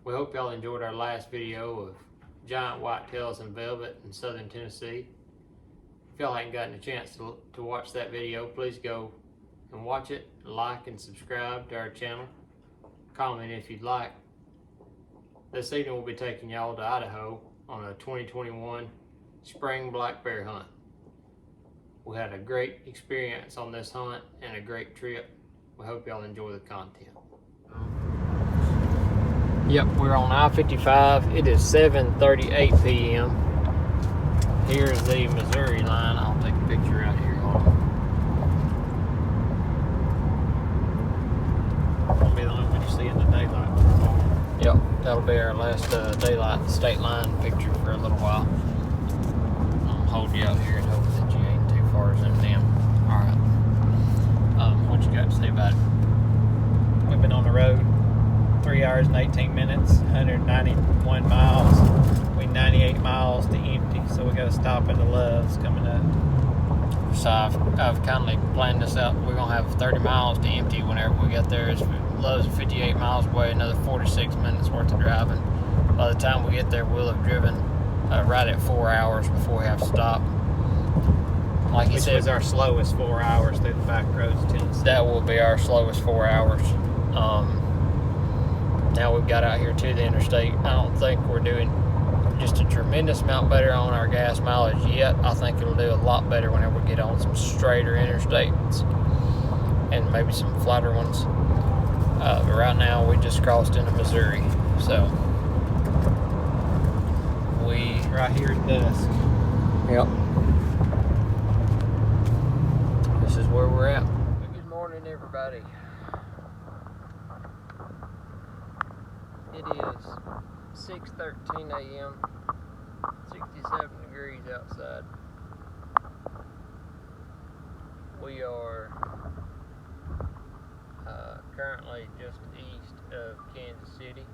We hope y'all enjoyed our last video of giant whitetails in velvet in southern Tennessee. If y'all ain't gotten a chance to watch that video, please go and watch it, like and subscribe to our channel. Comment if you'd like. This evening we'll be taking y'all to Idaho on a 2021 spring black bear hunt. We had a great experience on this hunt and a great trip. We hope y'all enjoy the content. Yep, we're on I-55. It is 7:38 p.m. Here's the Missouri line. I'll take a picture out here. Hold on. That'll be the only one you see in the daylight. Yep, that'll be our last daylight state line picture for a little while. I'll hold you out here and hope that you ain't too far zoomed in. Alright. What you got to say about it? We've been on the road 3 hours and 18 minutes, 191 miles, between 98 miles to empty, so we got to stop at the Loves coming up. So I've kindly planned this out. We're going to have 30 miles to empty whenever we get there. Loves 58 miles away, another 46 minutes worth of driving. By the time we get there, we'll have driven right at 4 hours before we have to stop. Like you said, was our slowest 4 hours through the back roads of Tennessee. That will be our slowest 4 hours. Now we've got out here to the interstate. I don't think we're doing just a tremendous amount better on our gas mileage yet. I think it'll do a lot better whenever we get on some straighter interstates and maybe some flatter ones. But right now we just crossed into Missouri, so right here at dusk. Yep. This is where we're at. Good morning, everybody. It is 6:13 a.m. 67 degrees outside. We are currently just east of Kansas City.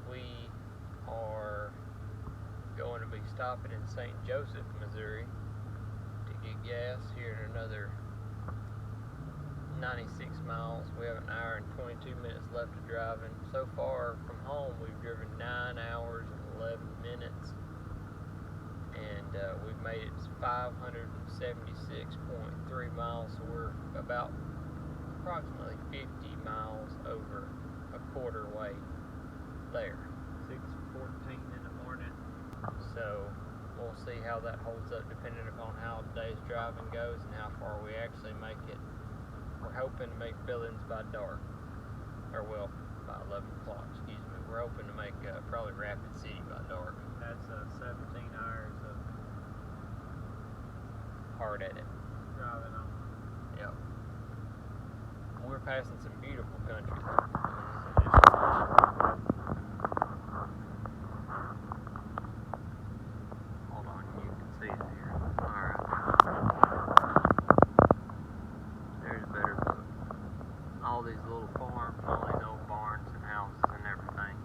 We are going to be stopping in St. Joseph, Missouri to get gas here in another 96 miles. We have an hour and 22 minutes left of driving. So far from home, we've driven 9 hours and 11 minutes, and we've made it 576.3 miles, so we're about approximately 50 miles over a quarter way there. 6:14 in the morning. So we'll see how that holds up depending upon how today's driving goes and how far we actually make it. We're hoping to make Billings by dark, or well, by 11 o'clock, excuse me. We're hoping to make probably Rapid City by dark. That's 17 hours of Hard at it. driving on. Yep. We're passing some beautiful country. Hold on, you can see it here. Alright. There's a better look. All these little farms, all these old barns and houses and everything.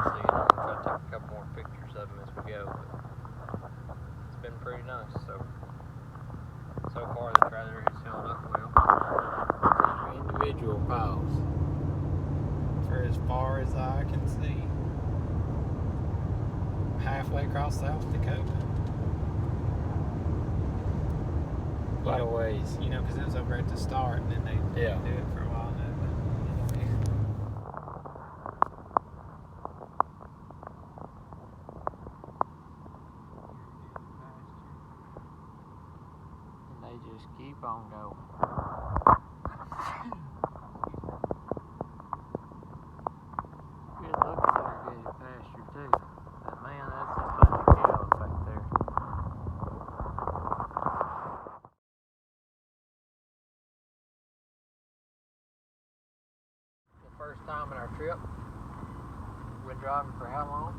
See, I'm going to try to take a couple more pictures of them as we go. But it's been pretty nice. So far the trailer has held up well. Individual piles. For as far as I can see. Halfway across South Dakota. Quite a ways. You know, because it was over at the start, and then they do it for a while. And they just keep on going. Good looking irrigated pasture too. But man, that's a bunch of cows back there. The first time in our trip. We've been driving for how long?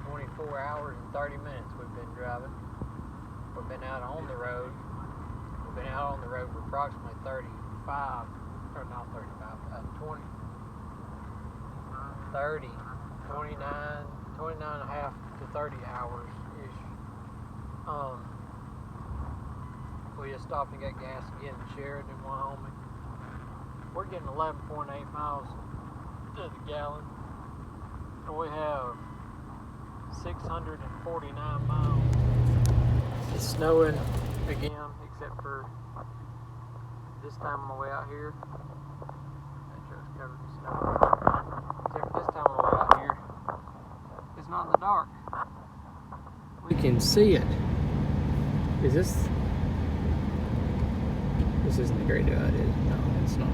24 hours and 30 minutes we've been driving. We've been out on the road. We've been out on the road for approximately 35, or not 35, 20, 30, 29 and a half to 30 hours ish. We just stopped and got gas again in Sheridan, Wyoming. We're getting 11.8 miles to the gallon. And we have 649 miles. It's snowing again, except for this time on the way out here. That truck's covered in snow. Except for this time on the way out here, it's not in the dark. We can see it. Is this? This isn't the Great Divide, is it? No, it's not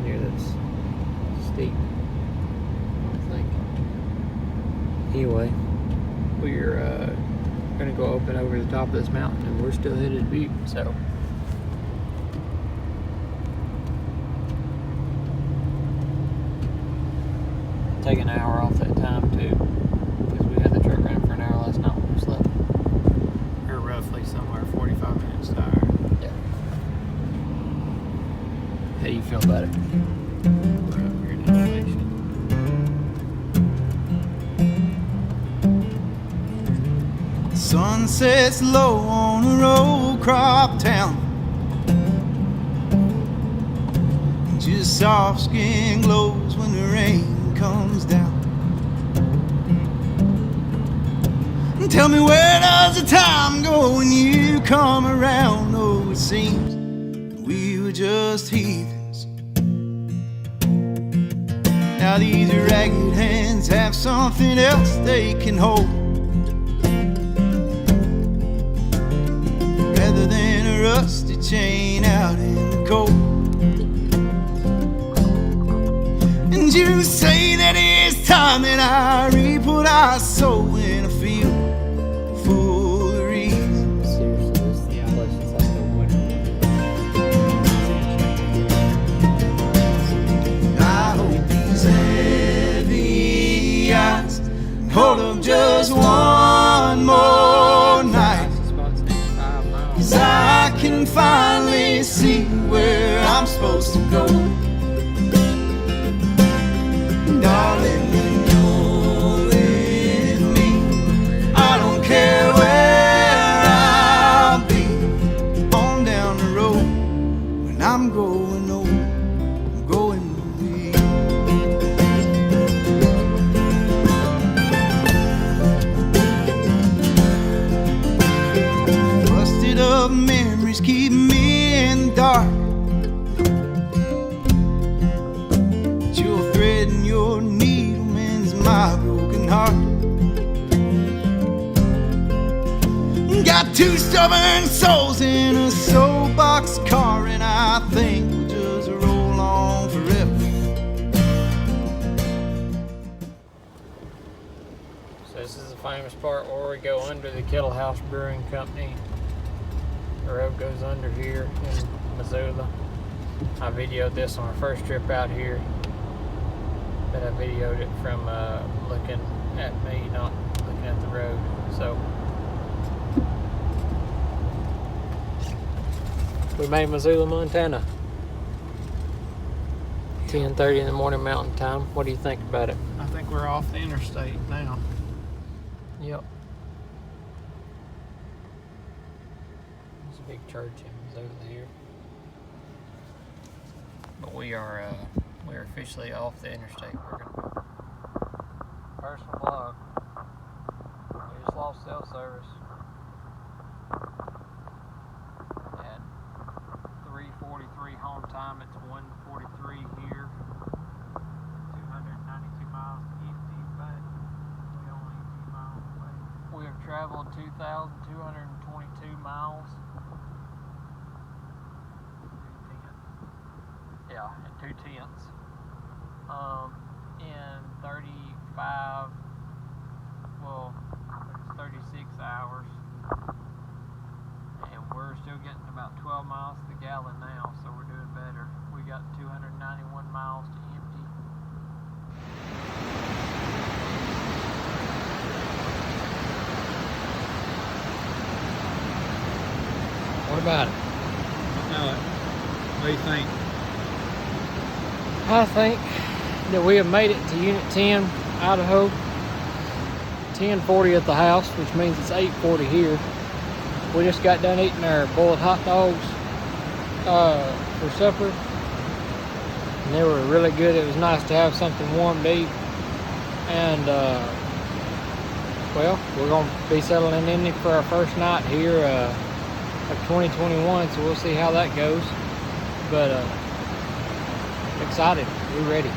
near this steep, I don't think. Anyway, we're gonna go up and over the top of this mountain, and we're still headed to Butte, so. Take an hour off that time too, because we had the truck running for an hour last night when we slept. Or roughly somewhere 45 minutes tired. Yeah. How do you feel about it? We're up here in elevation. Sun sets low on a row crop town. Just soft skin glows when the rain comes down. And tell me, where does the time go when you come around? Oh, it seems we were just heathens. Now these ragged hands have something else they can hold, rather than a rusty chain out in the cold. And you say that it's time that I reap what I sow in a field full of reasons. Seriously, this place is like a winter. I hope these heavy eyes hold up just one more night, 'cause I can finally see where I'm supposed to go. Darling, when you're with me, I don't care where I'll be. On down the road, when I'm growing old, I'm growing away. Busted up memories keep me in the dark. Your thread and your needle mends my broken heart. Got two stubborn souls in a soapbox car, and I think we'll just roll on forever. So this is the famous part where we go under the Kettle House Brewing Company. The road goes under here in Missoula. I videoed this on our first trip out here, but I videoed it from looking at me, not looking at the road. So we made Missoula, Montana. 10:30 in the morning Mountain Time. What do you think about it? I think we're off the interstate now. Yep. There's a big church in Missoula here. But we're officially off the interstate. We're gonna personal vlog. We just lost cell service at 3:43 home time. It's 1:43 here. 292 miles to empty, but we only 2 miles away. We have traveled 2,222 miles. Yeah, and 2/10. In 35, well, it's 36 hours. And we're still getting about 12 miles to the gallon now, so we're doing better. We got 291 miles to empty. What about it? What do you think? I think that we have made it to Unit 10, Idaho. 10:40 at the house, which means it's 8:40 here. We just got done eating our boiled hot dogs for supper, and they were really good. It was nice to have something warm to eat. And well, we're gonna be settling in for our first night here of 2021, so we'll see how that goes. But excited, we're ready.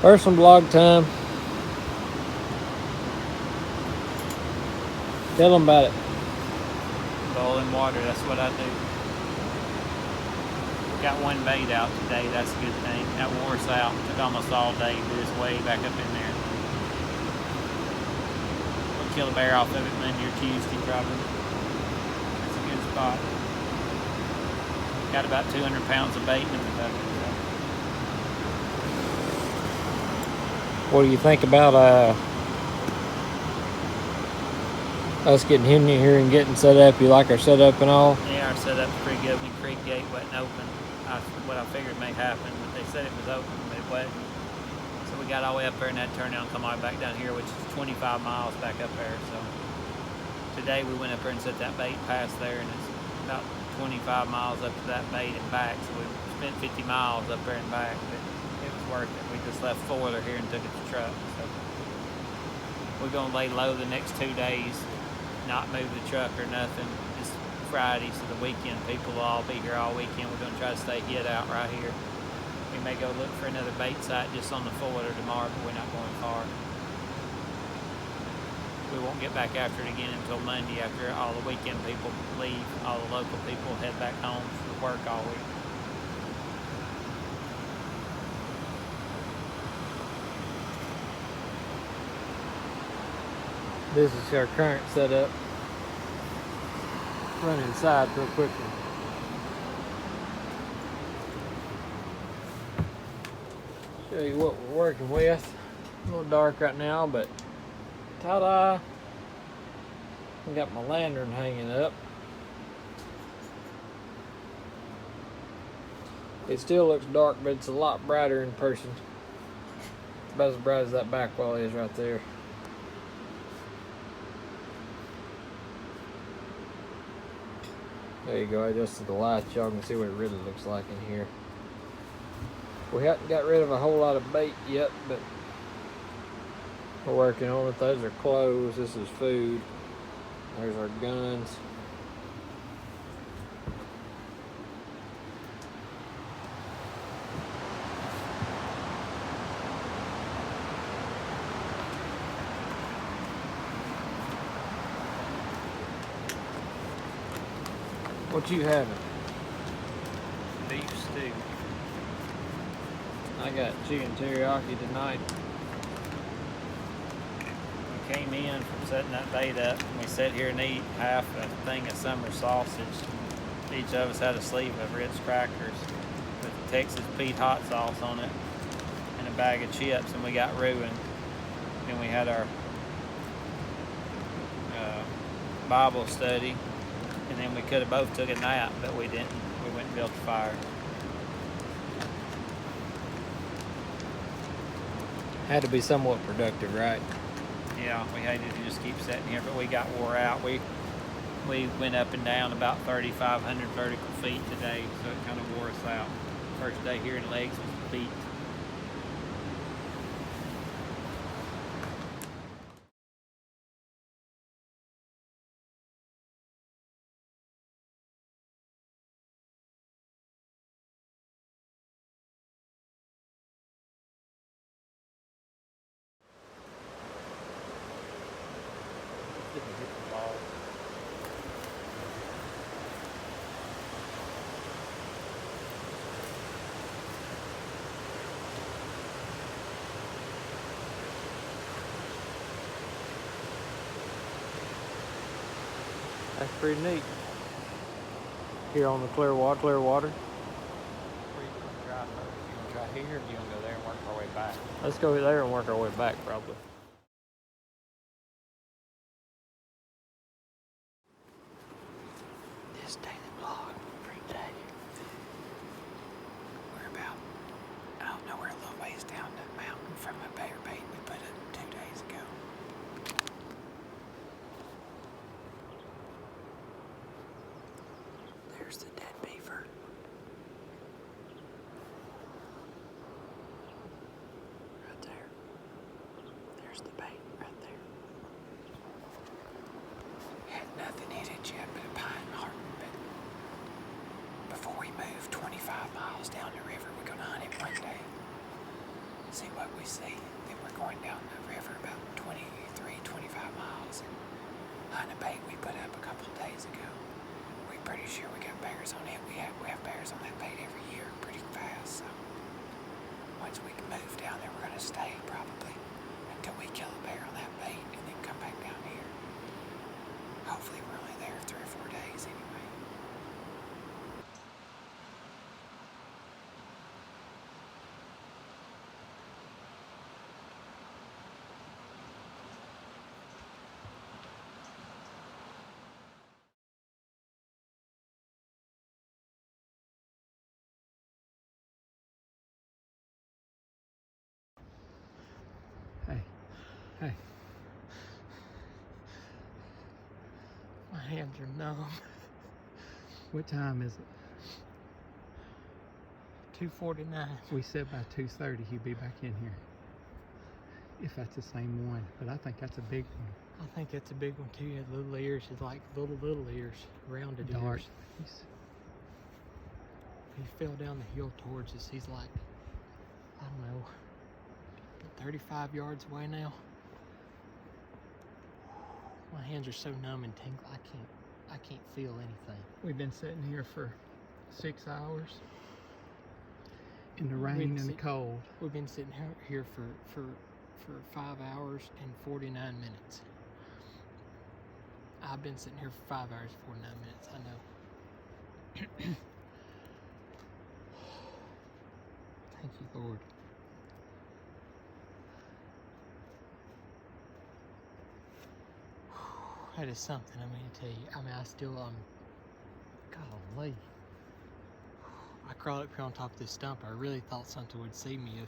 Personal blog time. Tell them about it. Boiling water, that's what I do. Got one bait out today, that's a good thing. That wore us out. Took almost all day to do his way back up in there. We'll kill a bear off of it Monday or Tuesday probably. That's a good spot. Got about 200 pounds of bait in the bucket. What do you think about us getting him in here and getting set up? You like our setup and all? Yeah, our setup's pretty good. The creek gate wasn't open. What I figured may happen, but they said it was open, but it wasn't. So we got all the way up there and had to turn down and come all the way back down here, which is 25 miles back up there. So today we went up there and set that bait past there, and it's about 25 miles up to that bait and back. So we spent 50 miles up there and back, but it was worth it. We just left foiler here and took it to truck. So we're gonna lay low the next 2 days, not move the truck or nothing. It's Friday, so the weekend people will all be here all weekend. We're gonna try to stay hid out right here. We may go look for another bait site just on the foiler tomorrow, but we're not going far. We won't get back after it again until Monday, after all the weekend people leave. All the local people head back home for work all week. This is our current setup. Run inside real quickly. Show you what we're working with. A little dark right now, but ta-da! I got my lantern hanging up. It still looks dark, but it's a lot brighter in person. It's about as bright as that back wall is right there. There you go, I adjusted the lights, y'all can see what it really looks like in here. We haven't got rid of a whole lot of bait yet, but we're working on it. Those are clothes, this is food. There's our guns. What you having? Beef stew. I got chicken teriyaki tonight. We came in from setting that bait up, and we sat here and ate half a thing of summer sausage. Each of us had a sleeve of Ritz crackers with Texas Pete hot sauce on it and a bag of chips, and we got ruined. Then we had our Bible study, and then we could have both took a nap, but we didn't. We went and built a fire. Had to be somewhat productive, right? Yeah, we hated to just keep sitting here, but we got wore out. We went up and down about 3,500 vertical feet today, so it kind of wore us out. First day here in Legs was beat. That's pretty neat. Here on the Clearwater. Dry here, or do you want to go there and work our way back? Let's go there and work our way back, probably. This daily vlog for today. We're about, I don't know, we're a little ways down the mountain from a bear bait we put up 2 days ago. There's the dead beaver. Right there. There's the bait right there. Had nothing in it yet but a pine marten, but before we move 25 miles down the river, we're gonna hunt it one day. See what we see. Then we're going down the river about 23, 25 miles and hunt a bait we put up a couple of days ago. We're pretty sure we got bears on it. We have bears on that bait every year pretty fast, so once we move down there, we're gonna stay probably until we kill a bear on that bait and then come back down here. Hopefully we're only there 3 or 4 days anyway. Hey. My hands are numb. What time is it? 2:49. We said by 2:30 he'd be back in here. If that's the same one, but I think that's a big one. I think that's a big one too. He had little ears. It's like little ears, rounded Dark. ears. He fell down the hill towards us. He's like, I don't know, 35 yards away now. My hands are so numb and tingle. I can't feel anything. We've been sitting here for 6 hours in the rain and the cold. We've been sitting here for 5 hours and 49 minutes. I've been sitting here for 5 hours and 49 minutes. I know. Thank you, Lord. That is something, I'm going to tell you. I mean, I still, golly. I crawled up here on top of this stump. I really thought something would see me.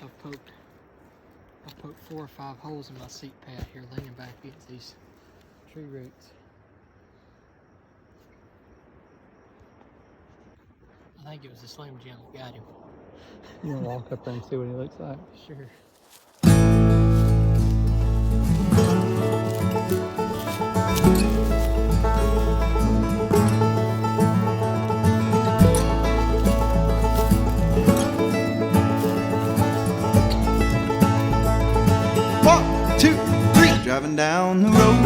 I've poked 4 or 5 holes in my seat pad here, leaning back against these tree roots. I think it was a Slim Jim that got him. You want to walk up there and see what he looks like? Sure. Driving down the road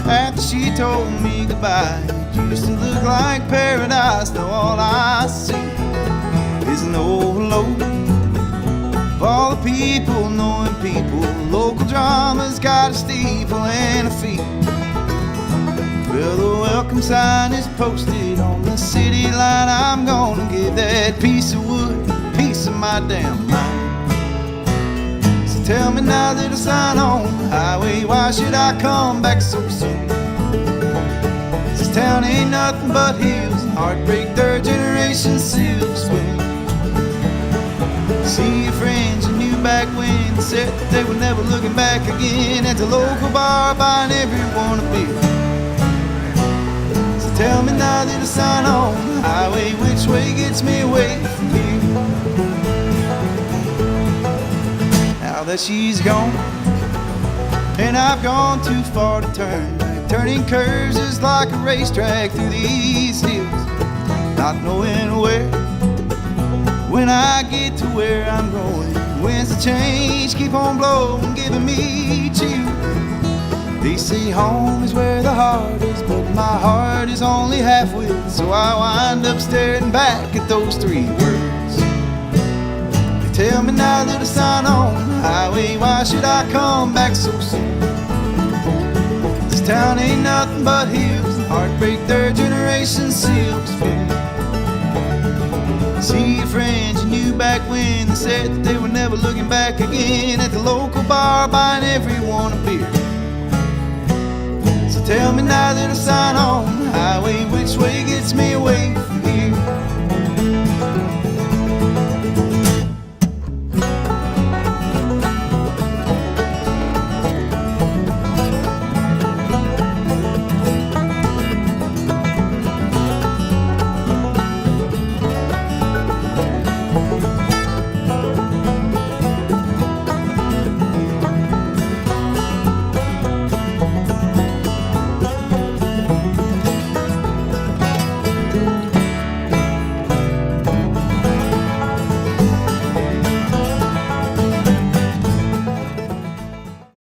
after she told me goodbye. It used to look like paradise. Now all I see is an overload of all the people knowing people. Local drama's got a steeple and a fee. Well, the welcome sign is posted on the city line. I'm gonna give that piece of wood a piece of my damn mind. Tell me now that I sign on the highway, why should I come back so soon? This town ain't nothing but hills and heartbreak, 3rd generation silver spoon. See your friends you knew back when said that they were never looking back again. At the local bar buying everyone a beer. So tell me now that I sign on the highway, which way gets me away from here? Now that she's gone, and I've gone too far to turn. Turning curves is like a racetrack through these hills, not knowing where. When I get to where I'm going, winds of change keep on blowing, giving me chills. They say home is where the heart is, but my heart is only half with it. So I wind up staring back at those 3 words. Tell me now that I sign on the highway, why should I come back so soon? This town ain't nothing but hills and heartbreak, 3rd generation silver spoon. See your friends you knew back when they said that they were never looking back again, at the local bar buying everyone a beer. So tell me now that I sign on the highway, which way gets me away from here?